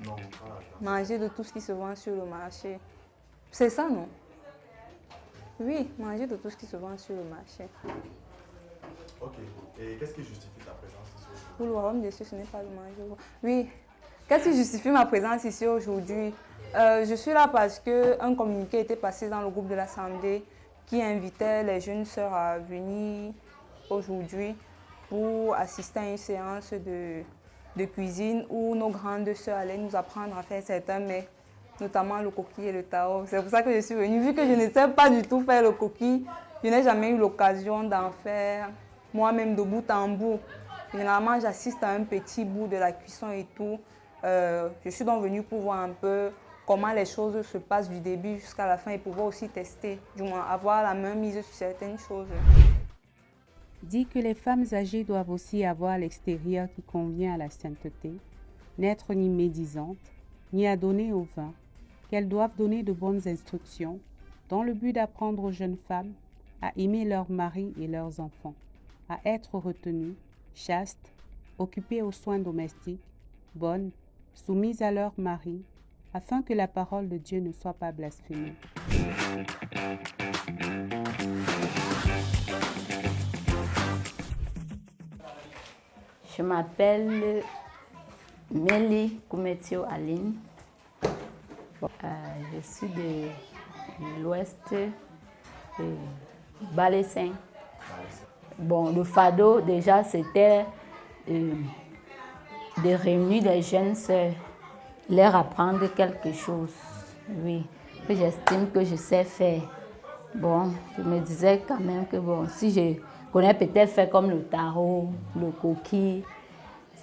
Non. Manger de tout ce qui se vend sur le marché. C'est ça, non? Oui, manger de tout ce qui se vend sur le marché. Ok. Et qu'est-ce qui justifie ta présence ici aujourd'hui? Pour le royaume des cieux, ce n'est pas le manger. Oui. Qu'est-ce qui justifie ma présence ici aujourd'hui? Je suis là parce qu'un communiqué était passé dans le groupe de l'Assemblée qui invitait les jeunes sœurs à venir aujourd'hui pour assister à une séance de cuisine où nos grandes sœurs allaient nous apprendre à faire certains mets, notamment le coquille et le tao. C'est pour ça que je suis venue. Vu que je ne sais pas du tout faire le coquille, je n'ai jamais eu l'occasion d'en faire moi-même de bout en bout. Généralement, j'assiste à un petit bout de la cuisson et tout. Je suis donc venue pour voir un peu comment les choses se passent du début jusqu'à la fin et pouvoir aussi tester, du moins avoir la main mise sur certaines choses. Dit que les femmes âgées doivent aussi avoir l'extérieur qui convient à la sainteté, n'être ni médisantes, ni à donner au vin, qu'elles doivent donner de bonnes instructions, dans le but d'apprendre aux jeunes femmes à aimer leurs maris et leurs enfants, à être retenues, chastes, occupées aux soins domestiques, bonnes, soumises à leurs maris, afin que la parole de Dieu ne soit pas blasphémée. Je m'appelle Mélie Koumetio Aline. Je suis de l'ouest de Balessin. Bon, le fado, déjà, c'était de réunir des jeunes sœurs, leur apprendre quelque chose, oui, que j'estime que je sais faire. Bon, je me disais quand même que bon, si je connais peut-être faire comme le tarot, le coquille,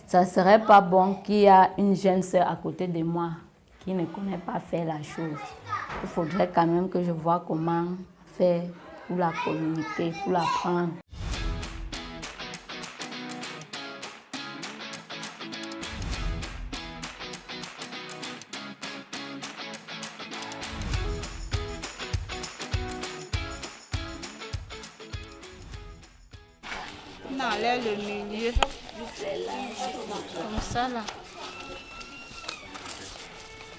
ça ne serait pas bon qu'il y ait une jeune sœur à côté de moi qui ne connaît pas faire la chose. Il faudrait quand même que je vois comment faire pour la communiquer, pour l'apprendre. On enlève le milieu, comme ça là.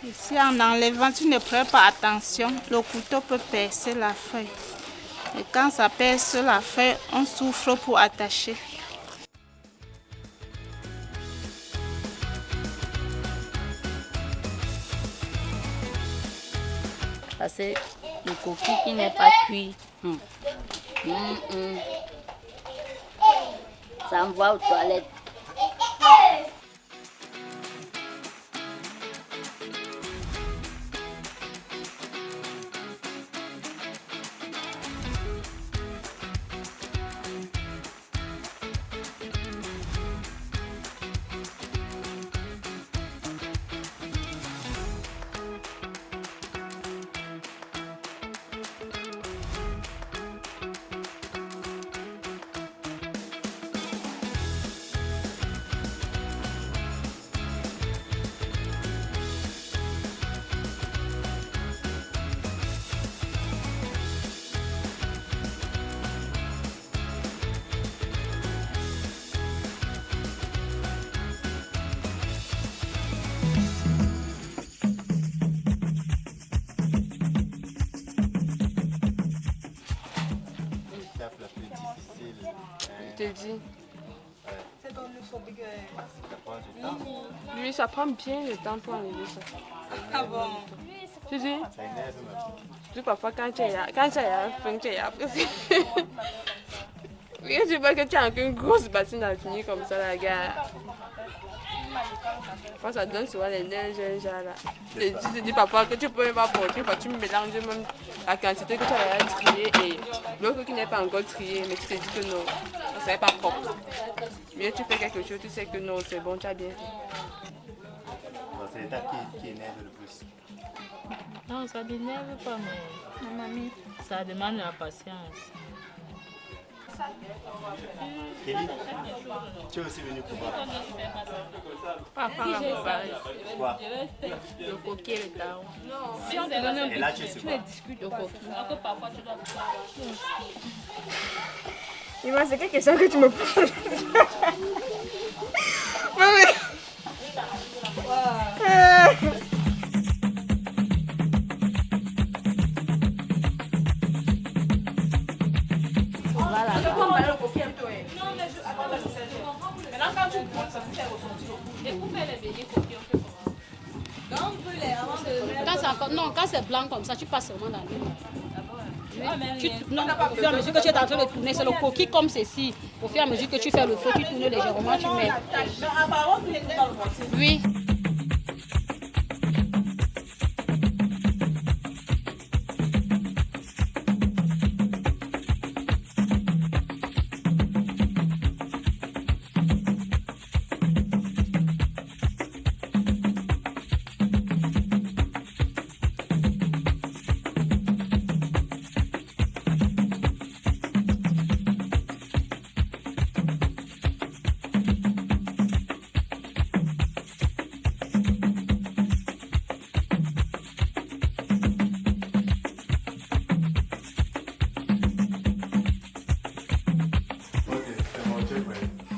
Ici, en enlevant, tu ne prends pas attention, le couteau peut percer la feuille. Et quand ça perce la feuille, on souffle pour attacher. Ça c'est le coquille qui n'est pas cuit. Ça envoie aux toilettes. Je te dis. Lui, ça prend bien le temps pour enlever ça. Ah bon? Tu dis? Tu parfois quand tu es là, tu es là. Regarde, tu vois que tu as une grosse bassine à finir comme ça, la gars. Moi, ça donne souvent les neiges, genre là. Tu te dis parfois que tu peux même pas porter, parce que tu mélanges même la quantité que tu as trier et l'autre qui n'est pas encore trié, mais tu te dis que non, ça n'est pas propre. Mais tu fais quelque chose, tu sais que non, c'est bon, tu as bien fait. C'est l'étape qui énerve le plus. Non, ça n'énerve pas, mais ça demande la patience. Kelly, tu es aussi venu pour voir. Pas la pareil. Quoi? Le coquille et le tarot. Si on te donne un Et là, tu es sur quoi? discutes au coquille. Alors que parfois tu dois. Dis-moi, c'est quelle question que tu me poses? Quand c'est blanc comme ça, tu passes seulement dans l'huile. Non, au fur et à mesure que tu es en train de tourner, c'est le coquille comme ceci. Au fur et à mesure que tu fais le feu, tu tournes légèrement, tu mets. Oui.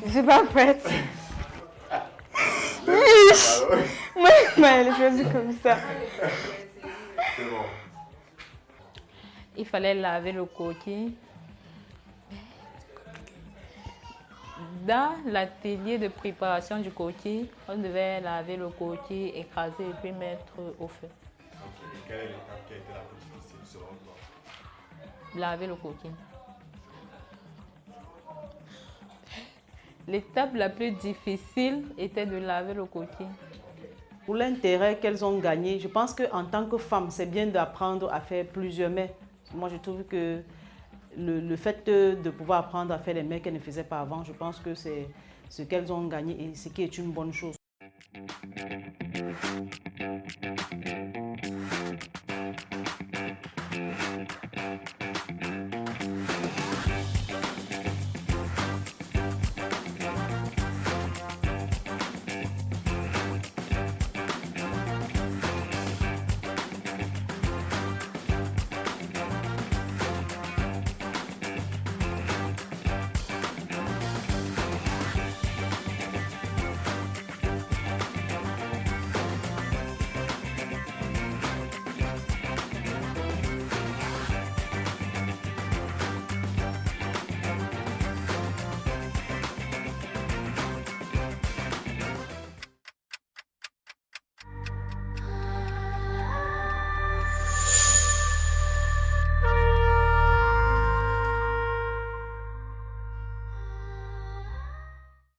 Je suis pas prête. Mais elle fait comme ça. C'est bon. Il fallait laver le coquille. Dans l'atelier de préparation du coquille, on devait laver le coquille, écraser et puis mettre au feu. Ok, et quelle est l'étape qui a été la plus difficile selon toi? Laver le coquille. L'étape la plus difficile était de laver le coquille. Pour l'intérêt qu'elles ont gagné, je pense qu'en tant que femme, c'est bien d'apprendre à faire plusieurs mets. Moi, je trouve que le fait de pouvoir apprendre à faire les mets qu'elles ne faisaient pas avant, je pense que c'est ce qu'elles ont gagné et ce qui est une bonne chose.